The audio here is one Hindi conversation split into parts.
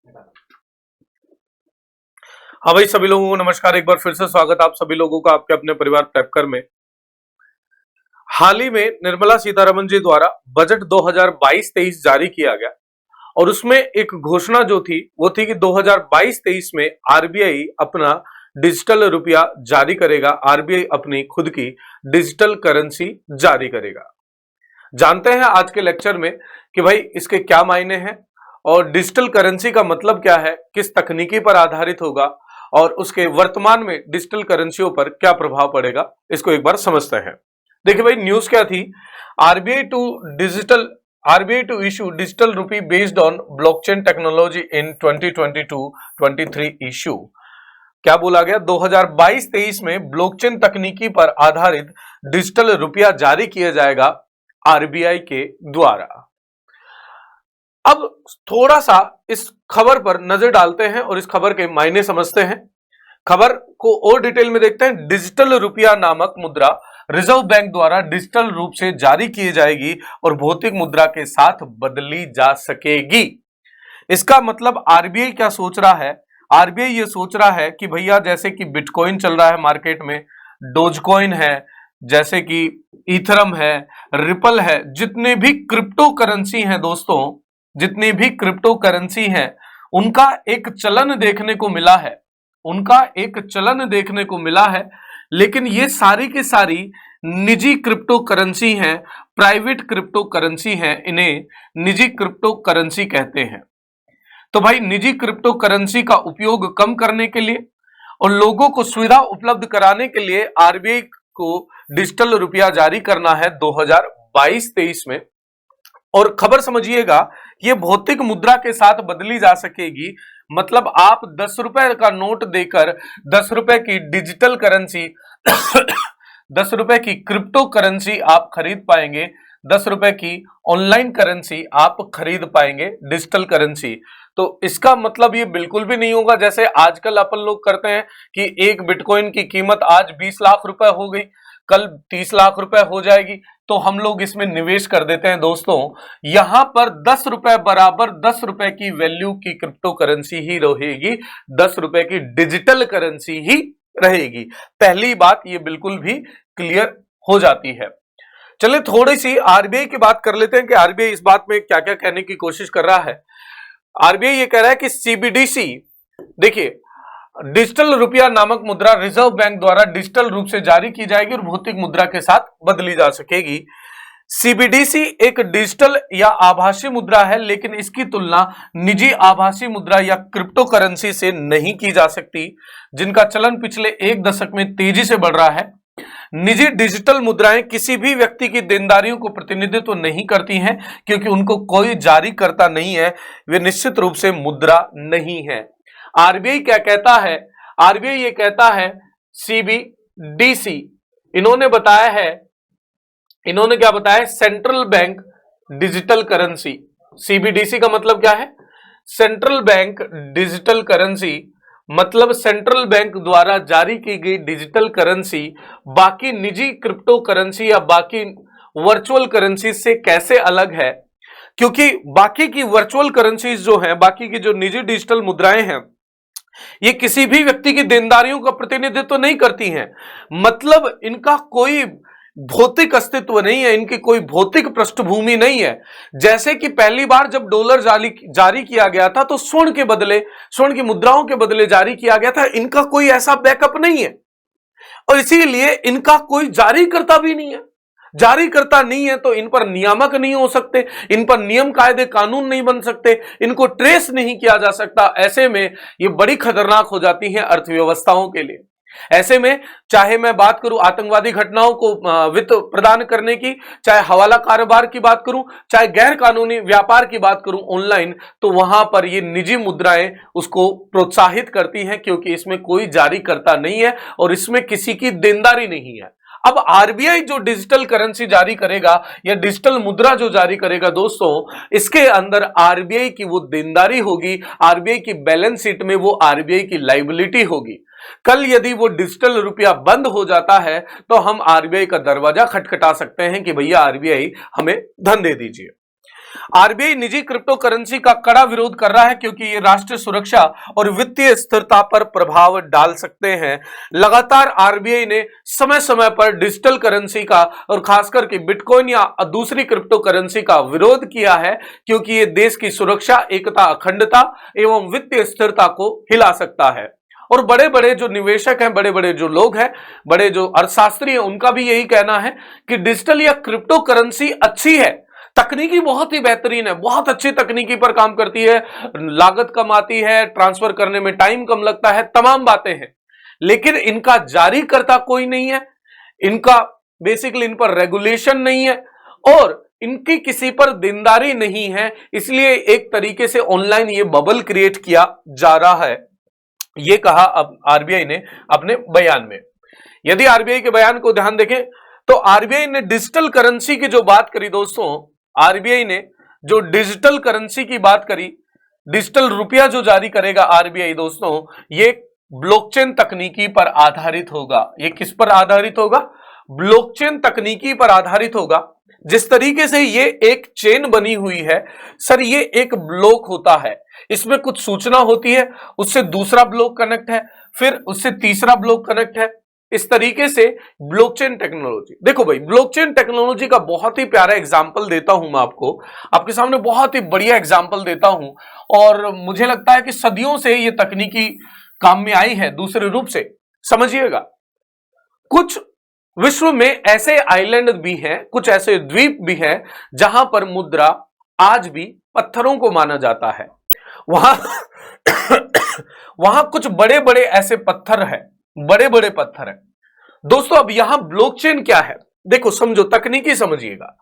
हाँ भाई, सभी लोगों को नमस्कार। एक बार फिर से स्वागत आप सभी लोगों का आपके अपने परिवार प्रेपकर में। हाल ही में निर्मला सीतारमण जी द्वारा बजट 2022-23 जारी किया गया और उसमें एक घोषणा जो थी वो थी कि 2022-23 में आरबीआई अपना डिजिटल रुपया जारी करेगा। आरबीआई अपनी खुद की डिजिटल करेंसी जारी करेगा। जानते हैं आज के लेक्चर में कि भाई इसके क्या मायने हैं और डिजिटल करेंसी का मतलब क्या है, किस तकनीकी पर आधारित होगा और उसके वर्तमान में डिजिटल करेंसियों पर क्या प्रभाव पड़ेगा, इसको एक बार समझते हैं। देखिए भाई, न्यूज क्या थी। RBI to digital RBI to issue digital rupee based on blockchain technology in 2022-23 issue. क्या बोला गया, 2022-23 में ब्लॉकचेन तकनीकी पर आधारित डिजिटल रुपया जारी किया जाएगा आरबीआई के द्वारा। अब थोड़ा सा इस खबर पर नजर डालते हैं और इस खबर के मायने समझते हैं। खबर को और डिटेल में देखते हैं। डिजिटल रुपया नामक मुद्रा रिजर्व बैंक द्वारा डिजिटल रूप से जारी की जाएगी और भौतिक मुद्रा के साथ बदली जा सकेगी। इसका मतलब आरबीआई क्या सोच रहा है? आरबीआई ये सोच रहा है कि भैया जैसे कि बिटकॉइन चल रहा है मार्केट में, डोजकॉइन है, जैसे कि इथरम है, रिपल है, जितने भी क्रिप्टो करेंसी हैं दोस्तों, जितनी भी क्रिप्टो करेंसी हैं, उनका एक चलन देखने को मिला है, उनका एक चलन देखने को मिला है। लेकिन ये सारी की सारी निजी क्रिप्टो करेंसी हैं, प्राइवेट क्रिप्टो करेंसी हैं, इन्हें निजी क्रिप्टो करेंसी कहते हैं। तो भाई निजी क्रिप्टो करेंसी का उपयोग कम करने के लिए और लोगों को सुविधा उपलब्ध कराने के लिए आरबीआई को डिजिटल रुपया जारी करना है 2022-23 में। और खबर समझिएगा, ये भौतिक मुद्रा के साथ बदली जा सकेगी। मतलब आप 10 रुपए का नोट देकर 10 रुपए की डिजिटल करेंसी 10 रुपए की क्रिप्टो करेंसी आप खरीद पाएंगे, 10 रुपए की ऑनलाइन करेंसी आप खरीद पाएंगे, डिजिटल करेंसी। तो इसका मतलब ये बिल्कुल भी नहीं होगा जैसे आजकल अपन लोग करते हैं कि एक बिटकॉइन की कीमत आज 20 लाख रुपए हो गई, कल 30 लाख रुपए हो जाएगी, तो हम लोग इसमें निवेश कर देते हैं। दोस्तों यहां पर 10 रुपए बराबर 10 रुपए की वैल्यू की क्रिप्टो करेंसी ही रहेगी, 10 रुपए की डिजिटल करेंसी ही रहेगी। पहली बात ये बिल्कुल भी क्लियर हो जाती है। चलिए थोड़ी सी आरबीआई की बात कर लेते हैं कि आरबीआई इस बात में क्या क्या कहने की कोशिश कर रहा है। आरबीआई ये कह रहा है कि सीबीडीसी, देखिए डिजिटल रुपया नामक मुद्रा रिजर्व बैंक द्वारा डिजिटल रूप से जारी की जाएगी और भौतिक मुद्रा के साथ बदली जा सकेगी। सीबीडीसी एक डिजिटल या आभासी मुद्रा है, लेकिन इसकी तुलना निजी आभासी मुद्रा या क्रिप्टो करेंसी से नहीं की जा सकती, जिनका चलन पिछले एक दशक में तेजी से बढ़ रहा है। निजी डिजिटल मुद्राएं किसी भी व्यक्ति की देनदारियों को प्रतिनिधित्व नहीं करती हैं, क्योंकि उनको कोई जारी करता नहीं है, वे निश्चित रूप से मुद्रा नहीं है। आरबीआई क्या कहता है? आरबीआई ये कहता है सीबीडीसी, इन्होंने बताया है, इन्होंने क्या बताया? Central bank digital currency. CBDC का मतलब क्या है? Central bank digital currency. मतलब सेंट्रल बैंक द्वारा जारी की गई डिजिटल करेंसी बाकी निजी क्रिप्टो करेंसी या बाकी वर्चुअल करेंसी से कैसे अलग है? क्योंकि बाकी की वर्चुअल करेंसीज जो हैं, बाकी की जो निजी डिजिटल मुद्राएं हैं, ये किसी भी व्यक्ति की देनदारियों का प्रतिनिधित्व तो नहीं करती हैं। मतलब इनका कोई भौतिक अस्तित्व नहीं है, इनकी कोई भौतिक पृष्ठभूमि नहीं है। जैसे कि पहली बार जब डॉलर जारी किया गया था तो स्वर्ण के बदले, स्वर्ण की मुद्राओं के बदले जारी किया गया था, इनका कोई ऐसा बैकअप नहीं है और इसीलिए इनका कोई जारीकर्ता भी नहीं है। जारीकर्ता नहीं है तो इन पर नियामक नहीं हो सकते, इन पर नियम कायदे कानून नहीं बन सकते, इनको ट्रेस नहीं किया जा सकता। ऐसे में ये बड़ी खतरनाक हो जाती है अर्थव्यवस्थाओं के लिए। ऐसे में चाहे मैं बात करूं आतंकवादी घटनाओं को वित्त प्रदान करने की, चाहे हवाला कारोबार की बात करूं, चाहे गैर कानूनी व्यापार की बात करूं ऑनलाइन, तो वहां पर ये निजी मुद्राएं उसको प्रोत्साहित करती हैं, क्योंकि इसमें कोई जारीकर्ता नहीं है और इसमें किसी की देनदारी नहीं है। अब आरबीआई जो डिजिटल करेंसी जारी करेगा या डिजिटल मुद्रा जो जारी करेगा दोस्तों, इसके अंदर आरबीआई की वो देनदारी होगी, आरबीआई की बैलेंस शीट में वो आरबीआई की लायबिलिटी होगी। कल यदि वो डिजिटल रुपया बंद हो जाता है तो हम आरबीआई का दरवाजा खटखटा सकते हैं कि भैया आरबीआई हमें धन दे दीजिए। आरबीआई निजी क्रिप्टो करेंसी का कड़ा विरोध कर रहा है क्योंकि ये राष्ट्रीय सुरक्षा और वित्तीय स्थिरता पर प्रभाव डाल सकते हैं। लगातार आरबीआई ने समय समय पर डिजिटल करेंसी का और खासकर के बिटकॉइन या दूसरी क्रिप्टो करेंसी का विरोध किया है क्योंकि ये देश की सुरक्षा, एकता, अखंडता एवं वित्तीय स्थिरता को हिला सकता है। और बड़े बड़े जो निवेशक हैं, बड़े बड़े जो लोग हैं, बड़े जो अर्थशास्त्री हैं, उनका भी यही कहना है कि डिजिटल या क्रिप्टो करेंसी अच्छी है, तकनीकी बहुत ही बेहतरीन है, बहुत अच्छी तकनीकी पर काम करती है, लागत कम आती है, ट्रांसफर करने में टाइम कम लगता है, तमाम बातें हैं, लेकिन इनका जारीकर्ता कोई नहीं है, इनका बेसिकली इन पर रेगुलेशन नहीं है और इनकी किसी पर देनदारी नहीं है। इसलिए एक तरीके से ऑनलाइन ये बबल क्रिएट किया जा रहा है, ये कहा अब आरबीआई ने अपने बयान में। यदि आरबीआई के बयान को ध्यान देखें तो आरबीआई ने डिजिटल करेंसी की जो बात करी दोस्तों, आरबीआई ने जो डिजिटल करेंसी की बात करी, डिजिटल रुपया जो जारी करेगा आरबीआई दोस्तों, ये ब्लॉकचेन तकनीकी पर आधारित होगा। ये किस पर आधारित होगा? ब्लॉकचेन तकनीकी पर आधारित होगा। जिस तरीके से ये एक चेन बनी हुई है सर, ये एक ब्लॉक होता है, इसमें कुछ सूचना होती है, उससे दूसरा ब्लॉक कनेक्ट है, फिर उससे तीसरा ब्लॉक कनेक्ट है। इस तरीके से ब्लॉकचेन टेक्नोलॉजी, देखो भाई, ब्लॉकचेन टेक्नोलॉजी का बहुत ही प्यारा एग्जांपल देता हूं मैं आपको, आपके सामने बहुत ही बढ़िया एग्जांपल देता हूं और मुझे लगता है कि सदियों से ये तकनीकी काम में आई है। दूसरे रूप से समझिएगा, कुछ विश्व में ऐसे आइलैंड भी हैं, कुछ ऐसे द्वीप भी हैं जहां पर मुद्रा आज भी पत्थरों को माना जाता है। वहां वहां कुछ बड़े बड़े ऐसे पत्थर हैं, बड़े बड़े पत्थर हैं दोस्तों। अब यहां ब्लॉकचेन क्या है, देखो समझो, तकनीकी समझिएगा।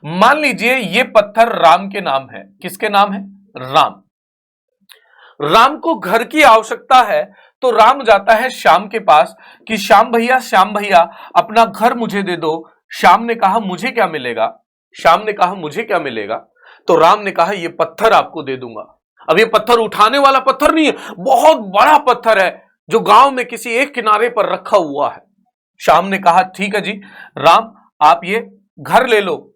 मान लीजिए ये पत्थर राम के नाम है। किसके नाम है? राम। राम को घर की आवश्यकता है तो राम जाता है श्याम के पास कि श्याम भैया अपना घर मुझे दे दो। श्याम ने कहा मुझे क्या मिलेगा? श्याम ने कहा मुझे क्या मिलेगा? तो राम ने कहा ये पत्थर आपको दे दूंगा। अब ये पत्थर उठाने वाला पत्थर नहीं है, बहुत बड़ा पत्थर है जो गांव में किसी एक किनारे पर रखा हुआ है। श्याम ने कहा ठीक है जी राम, आप ये घर ले लो।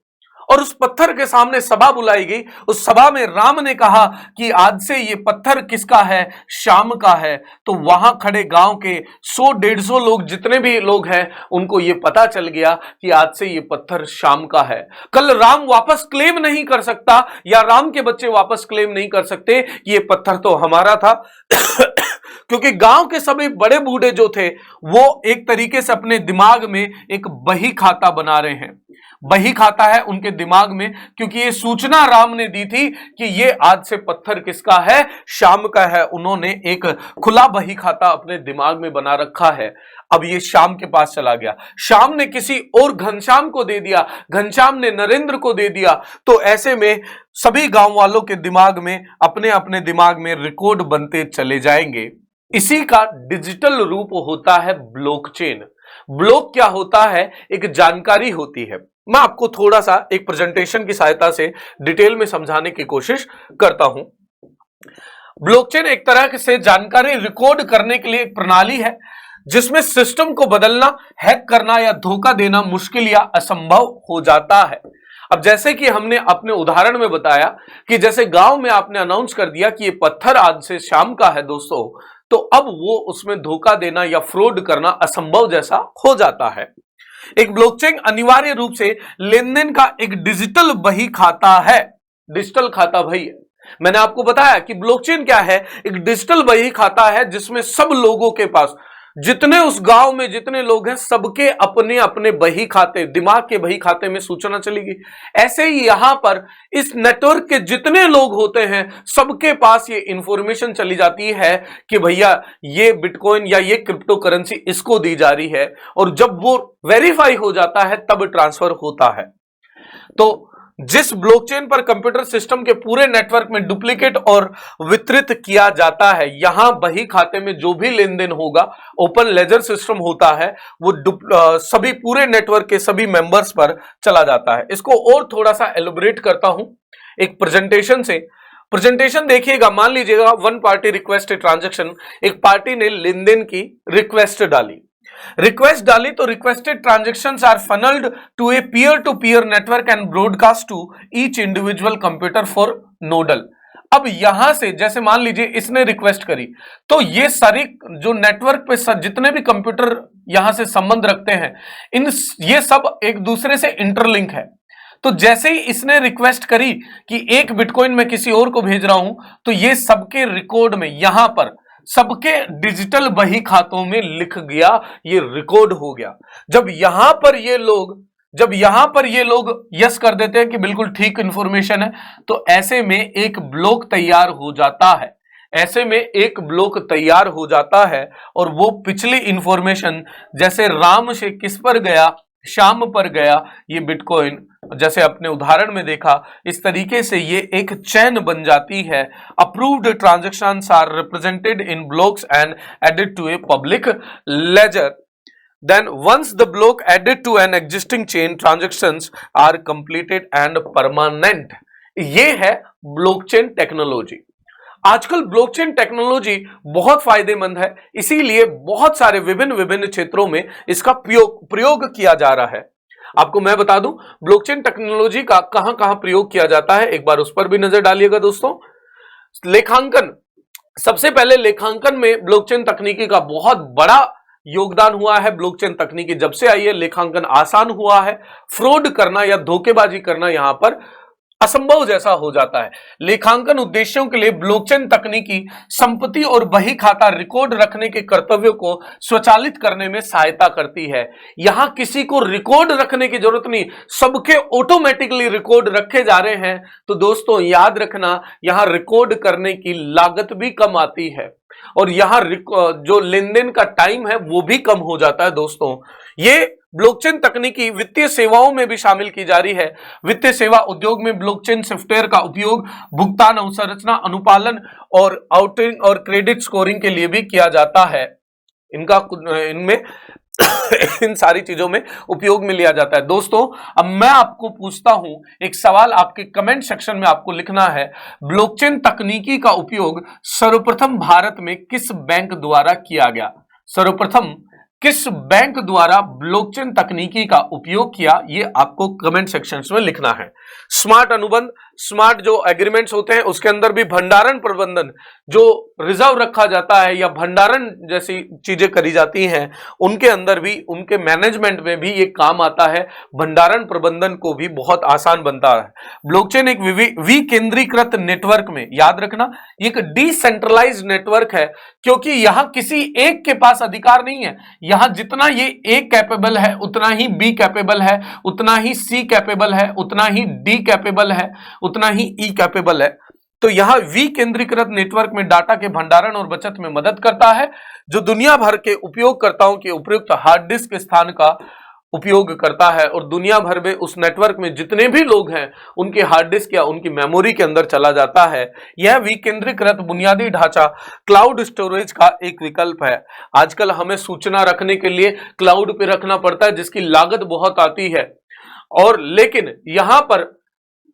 और उस पत्थर के सामने सभा बुलाई गई। उस सभा में राम ने कहा कि आज से ये पत्थर किसका है? श्याम का है। तो वहां खड़े गांव के 100-150 लोग, जितने भी लोग हैं, उनको ये पता चल गया कि आज से ये पत्थर श्याम का है। कल राम वापस क्लेम नहीं कर सकता या राम के बच्चे वापस क्लेम नहीं कर सकते कि ये पत्थर तो हमारा था क्योंकि गांव के सभी बड़े बूढ़े जो थे वो एक तरीके से अपने दिमाग में एक बही खाता बना रहे हैं। बही खाता है उनके दिमाग में, क्योंकि ये सूचना राम ने दी थी कि ये आज से पत्थर किसका है? श्याम का है। उन्होंने एक खुला बही खाता अपने दिमाग में बना रखा है। अब ये श्याम के पास चला गया, श्याम ने किसी और घनश्याम को दे दिया, घनश्याम ने नरेंद्र को दे दिया। तो ऐसे में सभी गांव वालों के दिमाग में अपने अपने दिमाग में रिकॉर्ड बनते चले जाएंगे। इसी का डिजिटल रूप होता है ब्लॉकचेन। ब्लॉक क्या होता है? एक जानकारी होती है। मैं आपको थोड़ा सा एक प्रेजेंटेशन की सहायता से डिटेल में समझाने की कोशिश करता हूं। ब्लॉकचेन एक तरह से जानकारी रिकॉर्ड करने के लिए एक प्रणाली है जिसमें सिस्टम को बदलना, हैक करना या धोखा देना मुश्किल या असंभव हो जाता है। अब जैसे कि हमने अपने उदाहरण में बताया कि जैसे गांव में आपने अनाउंस कर दिया कि ये पत्थर आज से श्याम का है दोस्तों, तो अब वो उसमें धोखा देना या फ्रॉड करना असंभव जैसा हो जाता है। एक ब्लॉकचेन अनिवार्य रूप से लेनदेन का एक डिजिटल बही खाता है। डिजिटल खाता भाई है। मैंने आपको बताया कि ब्लॉकचेन क्या है? एक डिजिटल बही खाता है जिसमें सब लोगों के पास, जितने उस गांव में जितने लोग हैं, सबके अपने अपने बही खाते, दिमाग के बही खाते में सूचना चलेगी। ऐसे ही यहां पर इस नेटवर्क के जितने लोग होते हैं सबके पास ये इंफॉर्मेशन चली जाती है कि भैया ये बिटकॉइन या ये क्रिप्टो करेंसी इसको दी जा रही है, और जब वो वेरीफाई हो जाता है तब ट्रांसफर होता है। तो जिस ब्लॉकचेन पर कंप्यूटर सिस्टम के पूरे नेटवर्क में डुप्लीकेट और वितरित किया जाता है, यहां बही खाते में जो भी लेन देन होगा, ओपन लेजर सिस्टम होता है, वो सभी पूरे नेटवर्क के सभी मेंबर्स पर चला जाता है। इसको और थोड़ा सा एलोबरेट करता हूं एक प्रेजेंटेशन से। प्रेजेंटेशन देखिएगा, मान लीजिएगा वन पार्टी रिक्वेस्ट ट्रांजैक्शन, एक पार्टी ने लेन देन की रिक्वेस्ट डाली। रिक्वेस्ट डाली तो requested transactions are funnelled to a peer to peer network and broadcast to each individual computer for nodal. अब यहां से जैसे मान लीजिए इसने रिक्वेस्ट करी तो ये सारी जो नेटवर्क पे जितने भी कंप्यूटर यहां से संबंध रखते हैं ये सब एक दूसरे से इंटरलिंक है। तो जैसे ही इसने रिक्वेस्ट करी कि एक बिटकॉइन मैं किसी और को भेज रहा हूं तो ये सबके रिकॉर्ड में यहां पर सबके डिजिटल बही खातों में लिख गया, ये रिकॉर्ड हो गया। जब यहां पर ये लोग यस कर देते हैं कि बिल्कुल ठीक इंफॉर्मेशन है तो ऐसे में एक ब्लॉक तैयार हो जाता है और वो पिछली इंफॉर्मेशन जैसे राम से किस पर गया, शाम पर गया, ये बिटकॉइन जैसे अपने उदाहरण में देखा इस तरीके से ये एक चेन बन जाती है। Approved transactions are represented in blocks and added to a public ledger. Then once the block added to an existing chain, transactions are completed and permanent। ये है ब्लॉकचेन टेक्नोलॉजी। आजकल ब्लॉकचेन टेक्नोलॉजी बहुत फायदेमंद है, इसीलिए बहुत सारे विभिन्न क्षेत्रों में इसका प्रयोग किया जा रहा है। आपको मैं बता दूं ब्लॉकचेन टेक्नोलॉजी का कहां प्रयोग किया जाता है, एक बार उस पर भी नजर डालिएगा दोस्तों। लेखांकन, सबसे पहले लेखांकन में ब्लॉकचेन तकनीकी का बहुत बड़ा योगदान हुआ है। ब्लॉकचेन तकनीकी जब से आई है लेखांकन आसान हुआ है, फ्रॉड करना या धोखेबाजी करना यहां पर असंभव जैसा हो जाता है। लेखांकन उद्देश्यों के लिए ब्लॉकचेन तकनीकी संपत्ति और बही खाता रिकॉर्ड रखने के कर्तव्यों को स्वचालित करने में सहायता करती है। यहां किसी को रिकॉर्ड रखने की जरूरत नहीं, सबके ऑटोमेटिकली रिकॉर्ड रखे जा रहे हैं। तो दोस्तों याद रखना, यहां रिकॉर्ड करने की लागत भी कम आती है और यहां जो लेन देन का टाइम है वो भी कम हो जाता है। दोस्तों ये ब्लॉकचेन तकनीकी वित्तीय सेवाओं में भी शामिल की जा रही है। वित्तीय सेवा उद्योग में ब्लॉकचेन सॉफ्टवेयर का उपयोग भुगतान अवसंरचना अनुपालन और आउटिंग और क्रेडिट स्कोरिंग के लिए भी किया जाता है। इनमें इन सारी चीजों में उपयोग में लिया जाता है। दोस्तों अब मैं आपको पूछता हूं एक सवाल, आपके कमेंट सेक्शन में आपको लिखना है, ब्लॉकचेन तकनीकी का उपयोग सर्वप्रथम भारत में किस बैंक द्वारा किया गया? सर्वप्रथम किस बैंक द्वारा ब्लॉकचेन तकनीकी का उपयोग किया, ये आपको कमेंट सेक्शन में लिखना है। स्मार्ट अनुबंध, स्मार्ट जो एग्रीमेंट्स होते हैं उसके अंदर भी भंडारण प्रबंधन, जो रिजर्व रखा जाता है या भंडारण जैसी चीजें करी जाती हैं उनके अंदर भी, उनके मैनेजमेंट में भी ये काम आता है। भंडारण प्रबंधन को भी बहुत आसान बनता है। ब्लॉकचेन एक विकेंद्रीकृत नेटवर्क में, याद रखना ये एक डिसेंट्रलाइज्ड नेटवर्क है क्योंकि यहां किसी एक के पास अधिकार नहीं है। यहां जितना ये ए कैपेबल है उतना ही बी कैपेबल है, उतना ही सी कैपेबल है, उतना ही डी कैपेबल है, उतना ही ई कैपेबल है। तो यहां विकेंद्रीकृत नेटवर्क में डाटा के भंडारण और बचत में मदद करता है, जो दुनिया भर के उपयोगकर्ताओं के उपयुक्त हार्ड डिस्क स्थान का उपयोग करता है और दुनिया भर में उस नेटवर्क में जितने भी लोग हैं उनके हार्ड डिस्क या उनकी मेमोरी के अंदर चला जाता है। यह विकेंद्रीकृत बुनियादी ढांचा क्लाउड स्टोरेज का एक विकल्प है। आजकल हमें सूचना रखने के लिए क्लाउड पे रखना पड़ता है जिसकी लागत बहुत आती है, और लेकिन यहां पर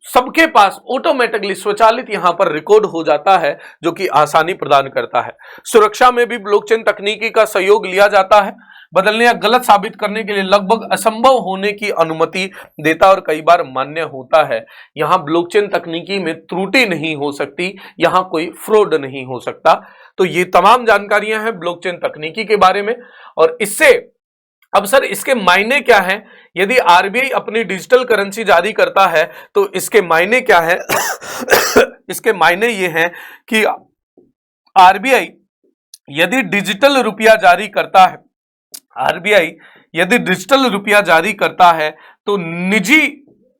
सबके पास ऑटोमेटिकली स्वचालित यहां पर रिकॉर्ड हो जाता है, जो कि आसानी प्रदान करता है। सुरक्षा में भी ब्लॉकचेन तकनीकी का सहयोग लिया जाता है। बदलने या गलत साबित करने के लिए लगभग असंभव होने की अनुमति देता और कई बार मान्य होता है। यहां ब्लॉकचेन तकनीकी में त्रुटि नहीं हो सकती, यहां कोई फ्रॉड नहीं हो सकता। तो ये तमाम जानकारियां हैं ब्लॉकचेन तकनीकी के बारे में। और इससे अब सर इसके मायने क्या हैं? यदि आरबीआई अपनी डिजिटल करेंसी जारी करता है तो इसके मायने क्या हैं? इसके मायने ये हैं कि आरबीआई यदि डिजिटल रुपया जारी करता है, आरबीआई यदि डिजिटल रुपया जारी करता है तो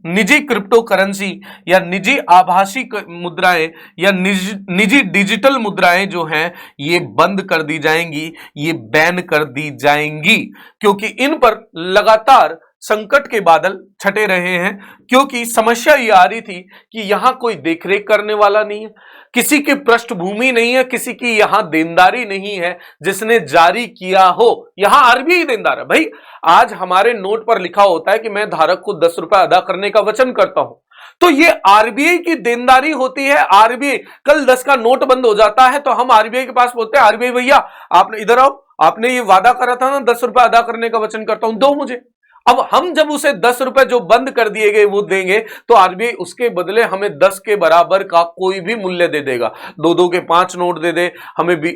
निजी क्रिप्टो करेंसी या निजी आभासी मुद्राएं या निजी डिजिटल मुद्राएं जो हैं ये बंद कर दी जाएंगी, ये बैन कर दी जाएंगी, क्योंकि इन पर लगातार संकट के बादल छटे रहे हैं। क्योंकि समस्या ये आ रही थी कि यहां कोई देखरेख करने वाला नहीं है, किसी की पृष्ठभूमि नहीं है, किसी की यहां देनदारी नहीं है जिसने जारी किया हो। यहां आरबीआई देनदार है भाई। आज हमारे नोट पर लिखा होता है कि मैं धारक को 10 रुपए अदा करने का वचन करता हूं, तो ये आरबीआई की देनदारी होती है। आरबीआई कल 10 का नोट बंद हो जाता है तो हम आरबीआई के पास बोलते हैं, आरबीआई भैया आप इधर आओ, आपने ये वादा करा था ना 10 रुपए अदा करने का वचन करता हूं, दो मुझे। अब हम जब उसे 10 रुपए जो बंद कर दिए गए वो देंगे तो आरबीआई उसके बदले हमें 10 के बराबर का कोई भी मूल्य दे देगा। 2-2 के 5 नोट दे दे, हमें भी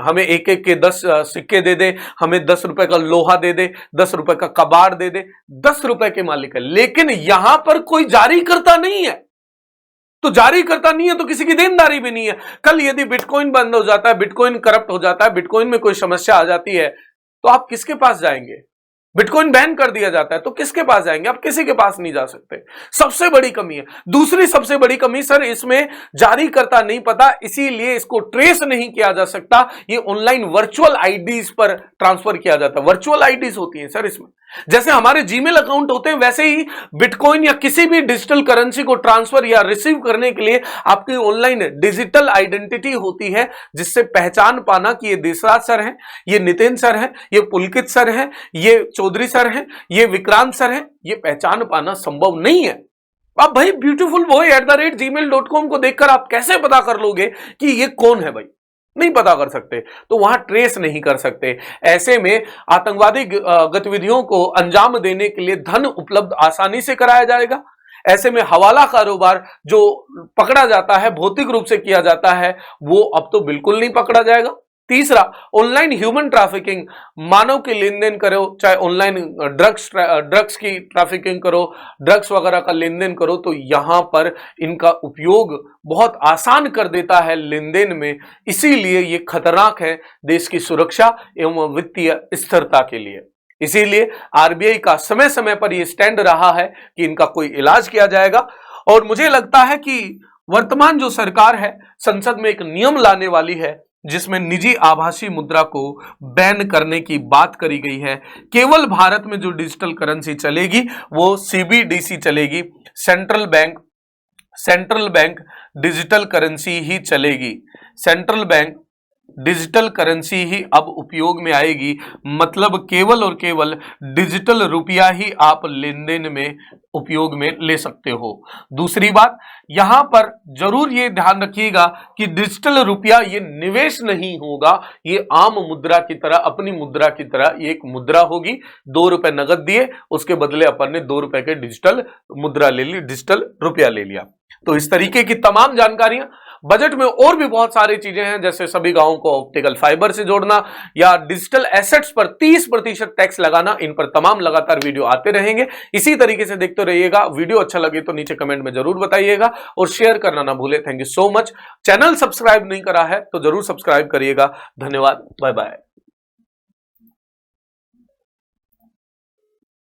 हमें 1-1 के 10 सिक्के दे दे, हमें 10 रुपए का लोहा दे दे, 10 रुपए का कबाड़ दे दे, 10 रुपए के मालिक है। लेकिन यहां पर कोई जारी करता नहीं है, तो जारी करता नहीं है तो किसी की देनदारी भी नहीं है। कल यदि बिटकॉइन बंद हो जाता है, बिटकॉइन करप्ट हो जाता है, बिटकॉइन में कोई समस्या आ जाती है, तो आप किसके पास जाएंगे? बिटकॉइन बैन कर दिया जाता है तो किसके पास जाएंगे? आप किसी के पास नहीं जा सकते। सबसे बड़ी कमी है। दूसरी सबसे बड़ी कमी सर, इसमें जारी करता नहीं पता, इसीलिए इसको ट्रेस नहीं किया जा सकता। ये ऑनलाइन वर्चुअल आईडीज पर ट्रांसफर किया जाता है। वर्चुअल आईडीज होती हैं सर इसमें, जैसे हमारे जीमेल अकाउंट होते हैं वैसे ही बिटकॉइन या किसी भी डिजिटल करेंसी को ट्रांसफर या रिसीव करने के लिए आपकी ऑनलाइन डिजिटल आइडेंटिटी होती है, जिससे पहचान पाना कि ये देसराज सर हैं, ये नितिन सर हैं, ये पुलकित सर हैं, ये चौधरी सर हैं, ये विक्रांत सर हैं, ये पहचान पाना संभव नहीं है। अब भाई beautifulboy@gmail.com को देखकर आप कैसे पता कर लोगे कि ये कौन है? भाई नहीं पता कर सकते, तो वहां ट्रेस नहीं कर सकते। ऐसे में आतंकवादी गतिविधियों को अंजाम देने के लिए धन उपलब्ध आसानी से कराया जाएगा। ऐसे में हवाला कारोबार जो पकड़ा जाता है, भौतिक रूप से किया जाता है, वो अब तो बिल्कुल नहीं पकड़ा जाएगा। तीसरा, ऑनलाइन ह्यूमन ट्रैफिकिंग, मानव के लेन देन करो, चाहे ऑनलाइन ड्रग्स की ट्रैफिकिंग करो, ड्रग्स वगैरह का लेन देन करो, तो यहां पर इनका उपयोग बहुत आसान कर देता है लेन देन में। इसीलिए ये खतरनाक है देश की सुरक्षा एवं वित्तीय स्थिरता के लिए। इसीलिए आरबीआई का समय समय पर यह स्टैंड रहा है कि इनका कोई इलाज किया जाएगा। और मुझे लगता है कि वर्तमान जो सरकार है, संसद में एक नियम लाने वाली है जिसमें निजी आभासी मुद्रा को बैन करने की बात करी गई है। केवल भारत में जो डिजिटल करेंसी चलेगी वो सीबीडीसी चलेगी, सेंट्रल बैंक डिजिटल करेंसी ही चलेगी। सेंट्रल बैंक डिजिटल करेंसी ही अब उपयोग में आएगी, मतलब केवल और केवल डिजिटल रुपया ही आप लेन देन में उपयोग में ले सकते हो। दूसरी बात, यहां पर जरूर ये ध्यान रखिएगा कि डिजिटल रुपया ये निवेश नहीं होगा, ये आम मुद्रा की तरह, अपनी मुद्रा की तरह ये एक मुद्रा होगी। 2 रुपए नगद दिए, उसके बदले अपन ने 2 रुपए के डिजिटल मुद्रा ले ली, डिजिटल रुपया ले लिया। तो इस तरीके की तमाम जानकारियां बजट में और भी बहुत सारी चीजें हैं, जैसे सभी गांवों को ऑप्टिकल फाइबर से जोड़ना या डिजिटल एसेट्स पर 30% टैक्स लगाना, इन पर तमाम लगातार वीडियो आते रहेंगे। इसी तरीके से देखते रहिएगा। वीडियो अच्छा लगे तो नीचे कमेंट में जरूर बताइएगा और शेयर करना ना भूले। Thank you so much. Channel subscribe नहीं करा है तो जरूर सब्सक्राइब करिएगा। धन्यवाद, बाय बाय।